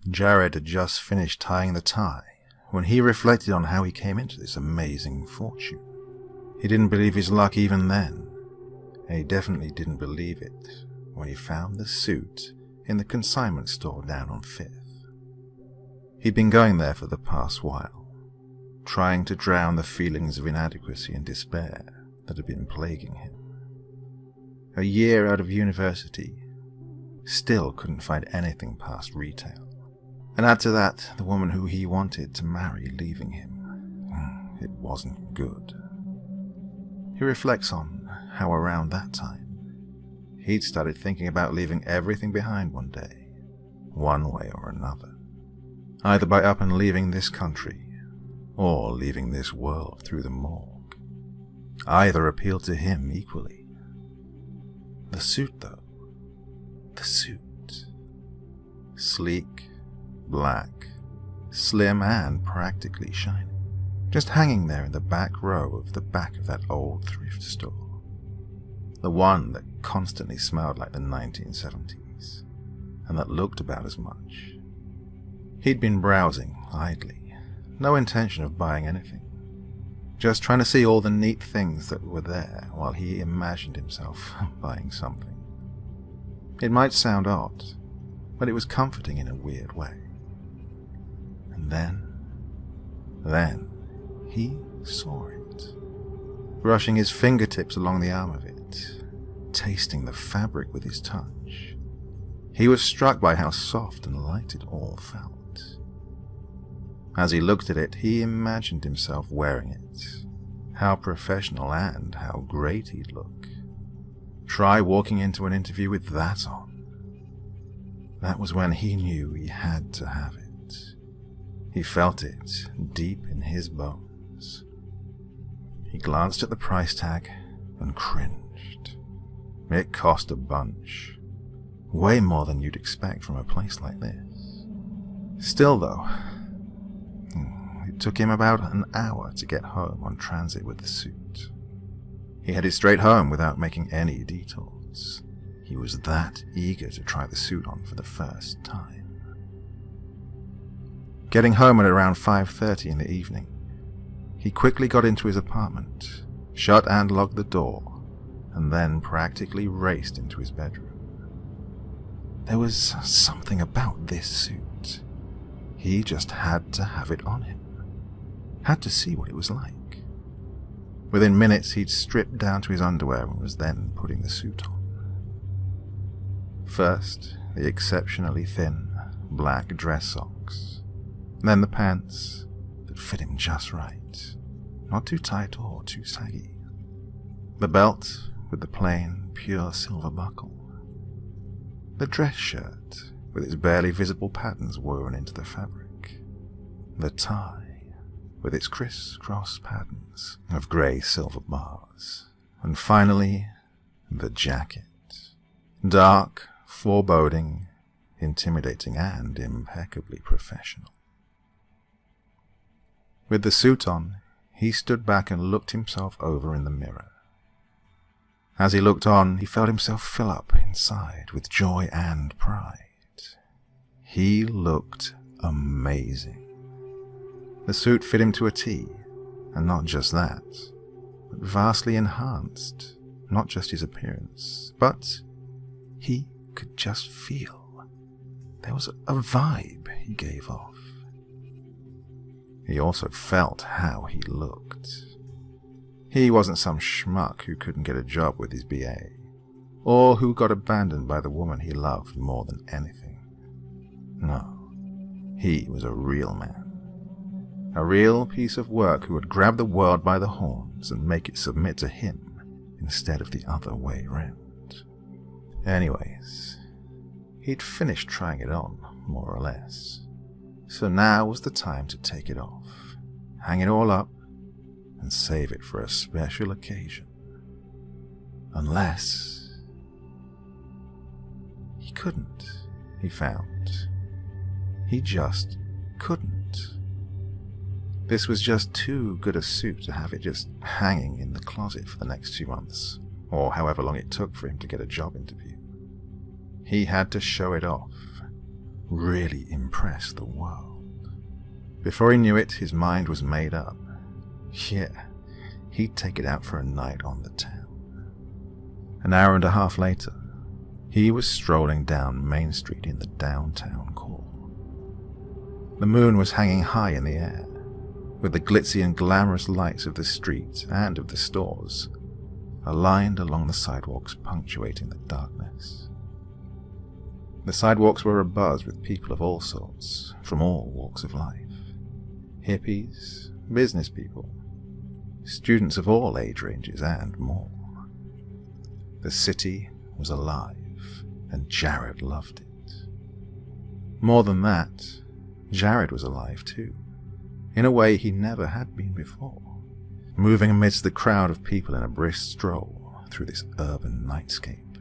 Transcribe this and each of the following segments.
Jared had just finished tying the tie when he reflected on how he came into this amazing fortune. He didn't believe his luck even then, and he definitely didn't believe it when he found the suit in the consignment store down on 5th. He'd been going there for the past while, trying to drown the feelings of inadequacy and despair that had been plaguing him. A year out of university, still couldn't find anything past retail. And add to that, the woman who he wanted to marry leaving him. It wasn't good. He reflects on how around that time, he'd started thinking about leaving everything behind one day, one way or another. Either by up and leaving this country, or leaving this world through the morgue. Either appealed to him equally. The suit, though. The suit. Sleek, black, slim and practically shiny. Just hanging there in the back row of the back of that old thrift store. The one that constantly smelled like the 1970s, and that looked about as much. He'd been browsing idly, no intention of buying anything. Just trying to see all the neat things that were there while he imagined himself buying something. It might sound odd, but it was comforting in a weird way. And then he saw it, brushing his fingertips along the arm of it, tasting the fabric with his touch. He was struck by how soft and light it all felt. As he looked at it, he imagined himself wearing it. How professional and how great he'd look. Try walking into an interview with that on. That was when he knew he had to have it. He felt it deep in his bones. He glanced at the price tag and cringed. It cost a bunch. Way more than you'd expect from a place like this. Still though, it took him about an hour to get home on transit with the suit. He headed straight home without making any detours. He was that eager to try the suit on for the first time. Getting home at around 5:30 in the evening, he quickly got into his apartment, shut and locked the door, and then practically raced into his bedroom. There was something about this suit. He just had to have it on him. Had to see what it was like. Within minutes, he'd stripped down to his underwear and was then putting the suit on. First, the exceptionally thin, black dress socks. Then the pants that fit him just right. Not too tight or too saggy. The belt with the plain, pure silver buckle. The dress shirt with its barely visible patterns woven into the fabric. The tie with its criss-cross patterns of grey silver bars. And finally, the jacket. Dark, foreboding, intimidating, and impeccably professional. With the suit on, he stood back and looked himself over in the mirror. As he looked on, he felt himself fill up inside with joy and pride. He looked amazing. The suit fit him to a T, and not just that, but vastly enhanced not just his appearance, but he could just feel. There was a vibe he gave off. He also felt how he looked. He wasn't some schmuck who couldn't get a job with his BA, or who got abandoned by the woman he loved more than anything. No, he was a real man. A real piece of work who would grab the world by the horns and make it submit to him instead of the other way round. Anyways, he'd finished trying it on, more or less. So now was the time to take it off, hang it all up, and save it for a special occasion. Unless he couldn't, he found. He just couldn't. This was just too good a suit to have it just hanging in the closet for the next 2 months, or however long it took for him to get a job interview. He had to show it off. really impress the world. Before he knew it, his mind was made up. Yeah, he'd take it out for a night on the town. An hour and a half later, he was strolling down Main Street in the downtown core. The moon was hanging high in the air, with the glitzy and glamorous lights of the street and of the stores aligned along the sidewalks, punctuating the darkness. The sidewalks were abuzz with people of all sorts, from all walks of life. Hippies, business people, students of all age ranges, and more. The city was alive, and Jared loved it. More than that, Jared was alive too, in a way he never had been before, moving amidst the crowd of people in a brisk stroll through this urban nightscape.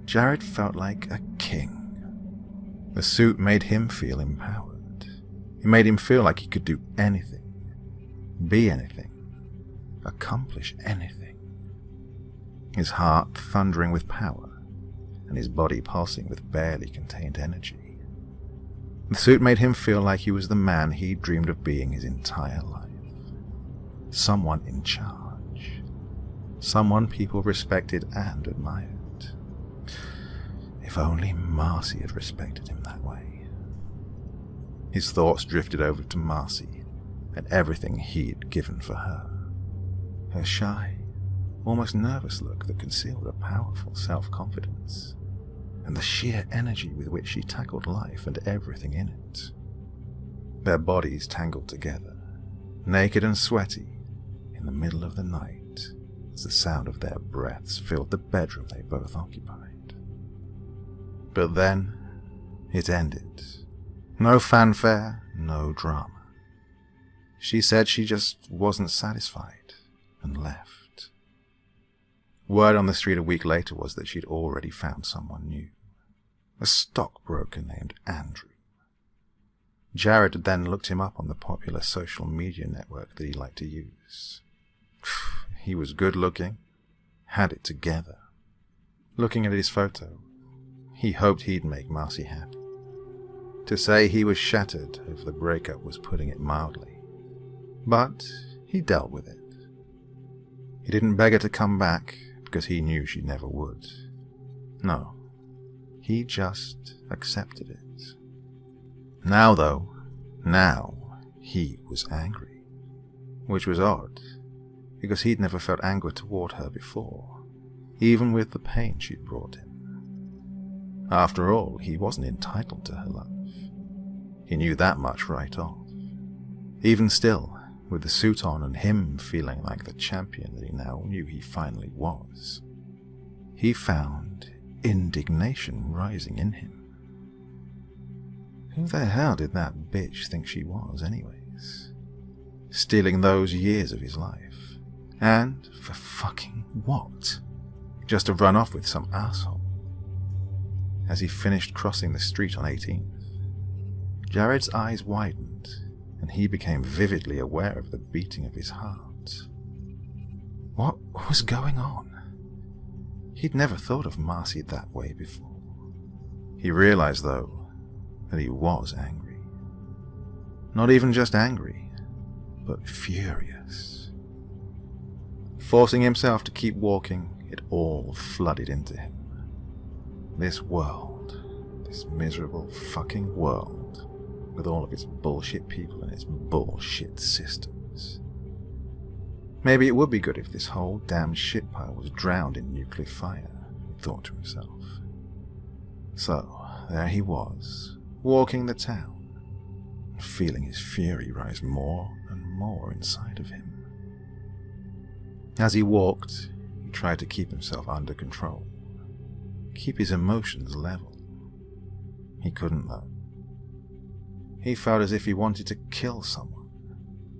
Jared felt like a king. The suit made him feel empowered. It made him feel like he could do anything, be anything, accomplish anything. His heart thundering with power, and his body pulsing with barely contained energy. The suit made him feel like he was the man he dreamed of being his entire life. Someone in charge. Someone people respected and admired. If only Marcy had respected him that way. His thoughts drifted over to Marcy and everything he'd given for her. Her shy, almost nervous look that concealed a powerful self-confidence, and the sheer energy with which she tackled life and everything in it. Their bodies tangled together, naked and sweaty, in the middle of the night, as the sound of their breaths filled the bedroom they both occupied. But then, it ended. No fanfare, no drama. She said she just wasn't satisfied, and left. Word on the street a week later was that she'd already found someone new. A stockbroker named Andrew. Jared had then looked him up on the popular social media network that he liked to use. He was good looking, had it together. Looking at his photo, he hoped he'd make Marcy happy. To say he was shattered over the breakup was putting it mildly. But he dealt with it. He didn't beg her to come back because he knew she never would. No, he just accepted it. Now though, he was angry. Which was odd, because he'd never felt anger toward her before, even with the pain she'd brought him. After all, he wasn't entitled to her love. He knew that much right off. Even still, with the suit on and him feeling like the champion that he now knew he finally was, he found indignation rising in him. Who the hell did that bitch think she was anyways? Stealing those years of his life. And for fucking what? Just to run off with some asshole. As he finished crossing the street on 18th, Jared's eyes widened, and he became vividly aware of the beating of his heart. What was going on? He'd never thought of Marcy that way before. He realized, though, that he was angry. Not even just angry, but furious. Forcing himself to keep walking, it all flooded into him. This world, this miserable fucking world, with all of its bullshit people and its bullshit systems. Maybe it would be good if this whole damn shit pile was drowned in nuclear fire, he thought to himself. So, there he was, walking the town, feeling his fury rise more and more inside of him. As he walked, he tried to keep himself under control, keep his emotions level. He couldn't, though. He felt as if he wanted to kill someone,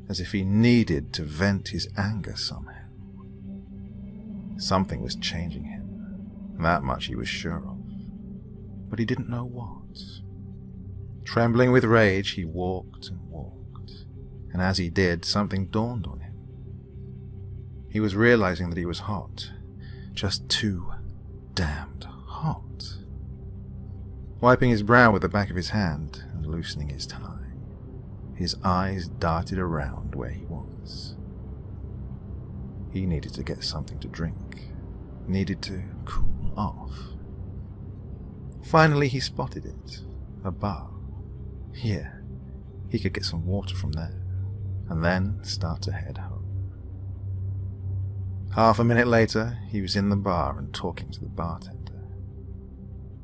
as if he needed to vent his anger somehow. Something was changing him, that much he was sure of, but he didn't know what. Trembling with rage, he walked and walked, and as he did, something dawned on him. He was realizing that he was hot, just too damned hot. wiping his brow with the back of his hand and loosening his tie. His eyes darted around where he was. He needed to get something to drink, needed to cool off. Finally he spotted it, a bar. Yeah, he could get some water from there, and then start to head home. Half a minute later, he was in the bar and talking to the bartender.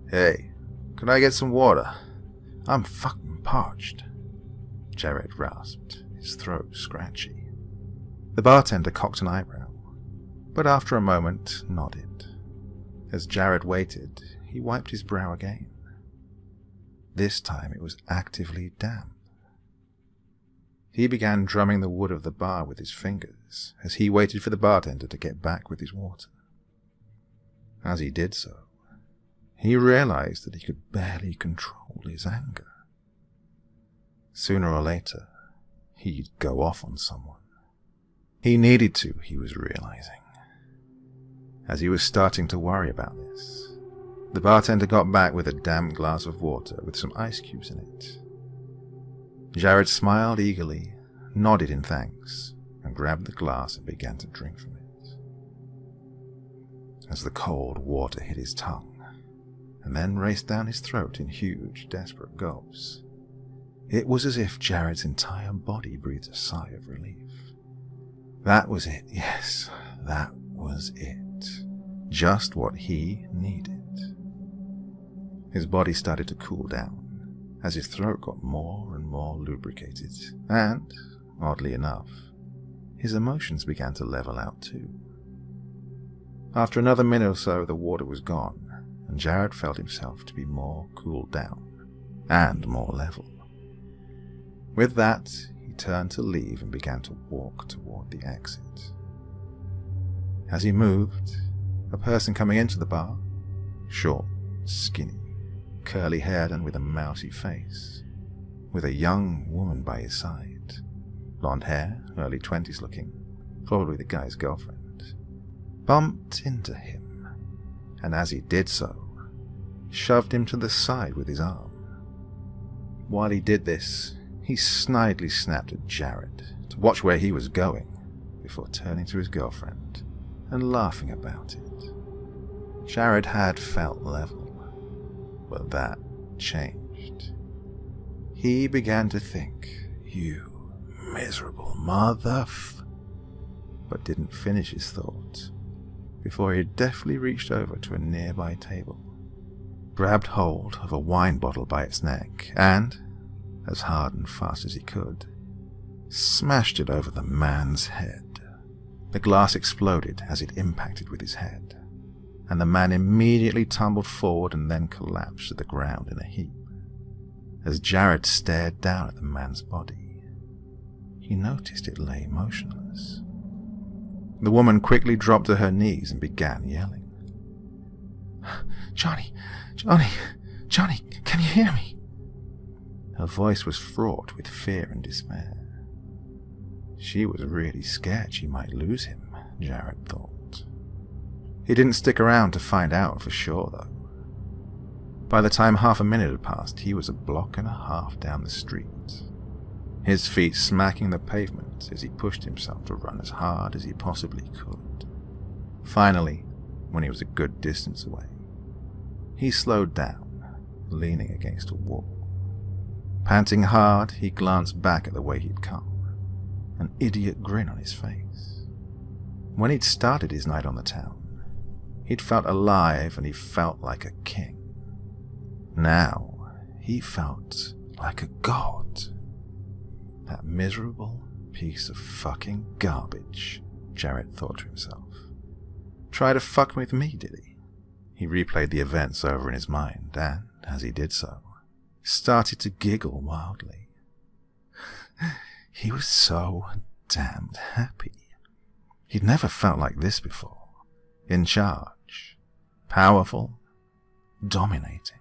"Hey, could I get some water? I'm fucking parched," Jared rasped, his throat scratchy. The bartender cocked an eyebrow, but after a moment nodded. As Jared waited, he wiped his brow again. This time it was actively damp. He began drumming the wood of the bar with his fingers as he waited for the bartender to get back with his water. As he did so, he realized that he could barely control his anger. Sooner or later, he'd go off on someone. He needed to, he was realizing. As he was starting to worry about this, the bartender got back with a damp glass of water with some ice cubes in it. Jared smiled eagerly, nodded in thanks, and grabbed the glass and began to drink from it. As the cold water hit his tongue, and then raced down his throat in huge, desperate gulps, it was as if Jared's entire body breathed a sigh of relief. That was it, yes, that was it. Just what he needed. His body started to cool down as his throat got more and more lubricated, and, oddly enough, his emotions began to level out too. After another minute or so, the water was gone, and Jared felt himself to be more cooled down and more level. With that, he turned to leave and began to walk toward the exit. As he moved, a person coming into the bar, short, skinny, curly-haired and with a mousy face, with a young woman by his side, blonde hair, early 20s looking, probably the guy's girlfriend, bumped into him, and as he did so, shoved him to the side with his arm. While he did this, he snidely snapped at Jared to watch where he was going before turning to his girlfriend and laughing about it. Jared had felt level, but that changed. He began to think, "You miserable but didn't finish his thought before he deftly reached over to a nearby table, grabbed hold of a wine bottle by its neck, and, as hard and fast as he could, smashed it over the man's head. The glass exploded as it impacted with his head, and the man immediately tumbled forward and then collapsed to the ground in a heap. As Jared stared down at the man's body, he noticed it lay motionless. The woman quickly dropped to her knees and began yelling. Johnny, can you hear me?" Her voice was fraught with fear and despair. She was really scared she might lose him, Jared thought. He didn't stick around to find out for sure, though. By the time half a minute had passed, he was a block and a half down the street, his feet smacking the pavement as he pushed himself to run as hard as he possibly could. Finally, when he was a good distance away, he slowed down, leaning against a wall. Panting hard, he glanced back at the way he'd come, an idiot grin on his face. When he'd started his night on the town, he'd felt alive and he felt like a king. Now, he felt like a god. That miserable piece of fucking garbage, Jared thought to himself. Try to fuck with me, did he? He replayed the events over in his mind and, as he did so, started to giggle wildly. He was so damned happy. He'd never felt like this before. In charge, powerful, dominating.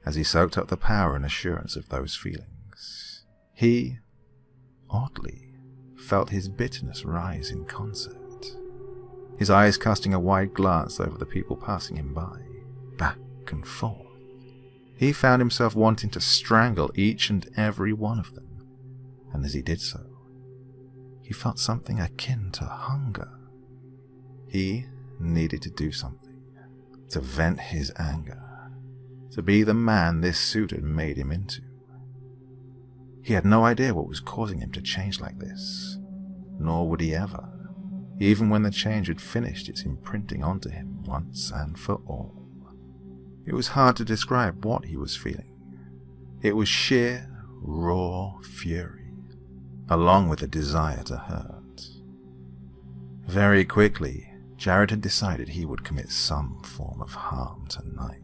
As he soaked up the power and assurance of those feelings, he, oddly, felt his bitterness rise in concert, his eyes casting a wide glance over the people passing him by, back back and forth. He found himself wanting to strangle each and every one of them, and as he did so, he felt something akin to hunger. He needed to do something, to vent his anger, to be the man this suit had made him into. He had no idea what was causing him to change like this, nor would he ever, even when the change had finished its imprinting onto him once and for all. It was hard to describe what he was feeling. It was sheer, raw fury, along with a desire to hurt. Very quickly, Jared had decided he would commit some form of harm tonight.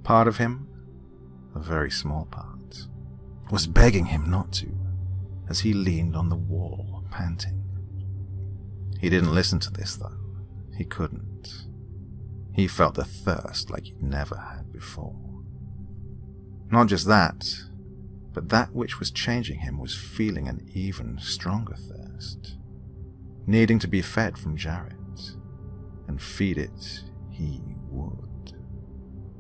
Part of him, a very small part, was begging him not to, as he leaned on the wall, panting. He didn't listen to this, though. He couldn't. He felt the thirst like he'd never had before. Not just that, but that which was changing him was feeling an even stronger thirst, needing to be fed from Jared, and feed it he would.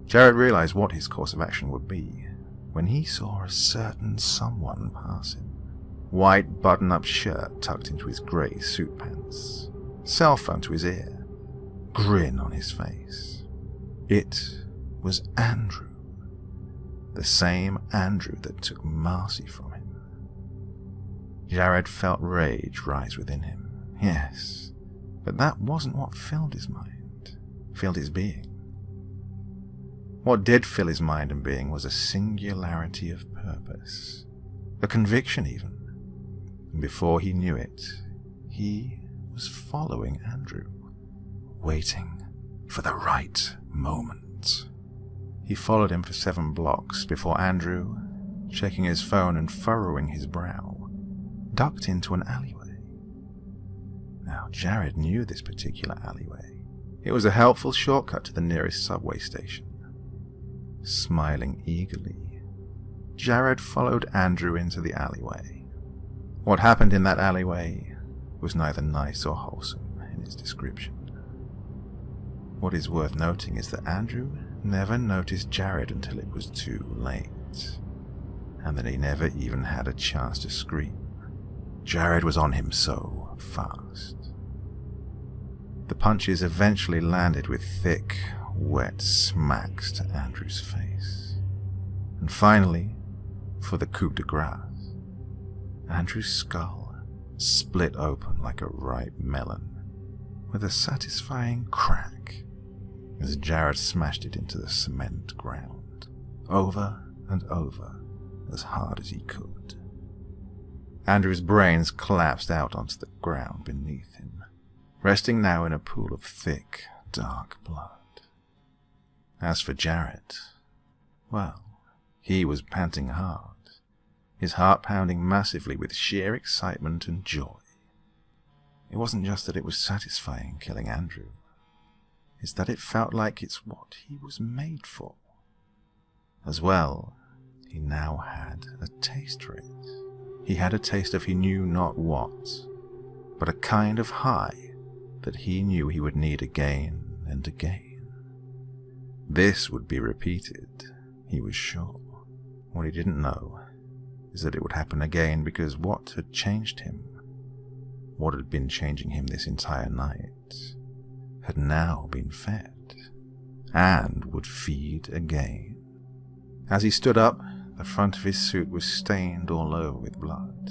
Jared realized what his course of action would be when he saw a certain someone pass him. White button-up shirt tucked into his grey suit pants, cell phone to his ear, grin on his face. It was Andrew, the same Andrew that took Marcy from him. Jared felt rage rise within him, yes, but that wasn't what filled his mind, filled his being. What did fill his mind and being was a singularity of purpose, a conviction even. And before he knew it, he was following Andrew, waiting for the right moment. He followed him for 7 blocks before Andrew, checking his phone and furrowing his brow, ducked into an alleyway. Now, Jared knew this particular alleyway. It was a helpful shortcut to the nearest subway station. Smiling eagerly, Jared followed Andrew into the alleyway. What happened in that alleyway was neither nice or wholesome in its description. What is worth noting is that Andrew never noticed Jared until it was too late, and that he never even had a chance to scream. Jared was on him so fast. The punches eventually landed with thick, wet smacks to Andrew's face. And finally, for the coup de grace, Andrew's skull split open like a ripe melon, with a satisfying crack as Jared smashed it into the cement ground, over and over, as hard as he could. Andrew's brains collapsed out onto the ground beneath him, resting now in a pool of thick, dark blood. As for Jared, well, he was panting hard, his heart pounding massively with sheer excitement and joy. It wasn't just that it was satisfying killing Andrew, it's that it felt like it's what he was made for. As well, he now had a taste for it. He had a taste of he knew not what, but a kind of high that he knew he would need again and again. This would be repeated, he was sure. What he didn't know is that it would happen again because what had changed him, what had been changing him this entire night, had now been fed, and would feed again. As he stood up, the front of his suit was stained all over with blood.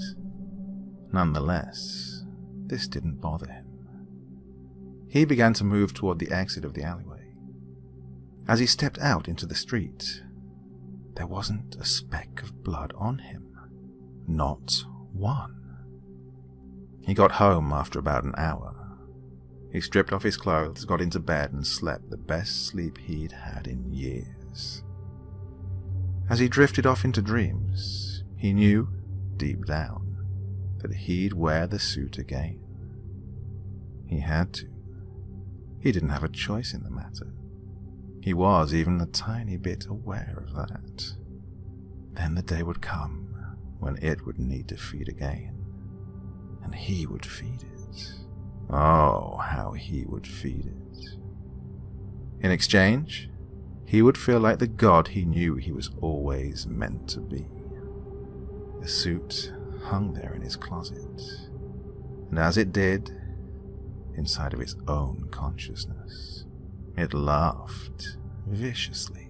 Nonetheless, this didn't bother him. He began to move toward the exit of the alleyway. As he stepped out into the street, there wasn't a speck of blood on him. Not one. He got home after about an hour. He stripped off his clothes, got into bed, and slept the best sleep he'd had in years. As he drifted off into dreams, he knew, deep down, that he'd wear the suit again. He had to. He didn't have a choice in the matter. He was even a tiny bit aware of that. Then the day would come when it would need to feed again, and he would feed it. Oh, how he would feed it. In exchange, he would feel like the god he knew he was always meant to be. The suit hung there in his closet, and as it did, inside of its own consciousness, it laughed viciously.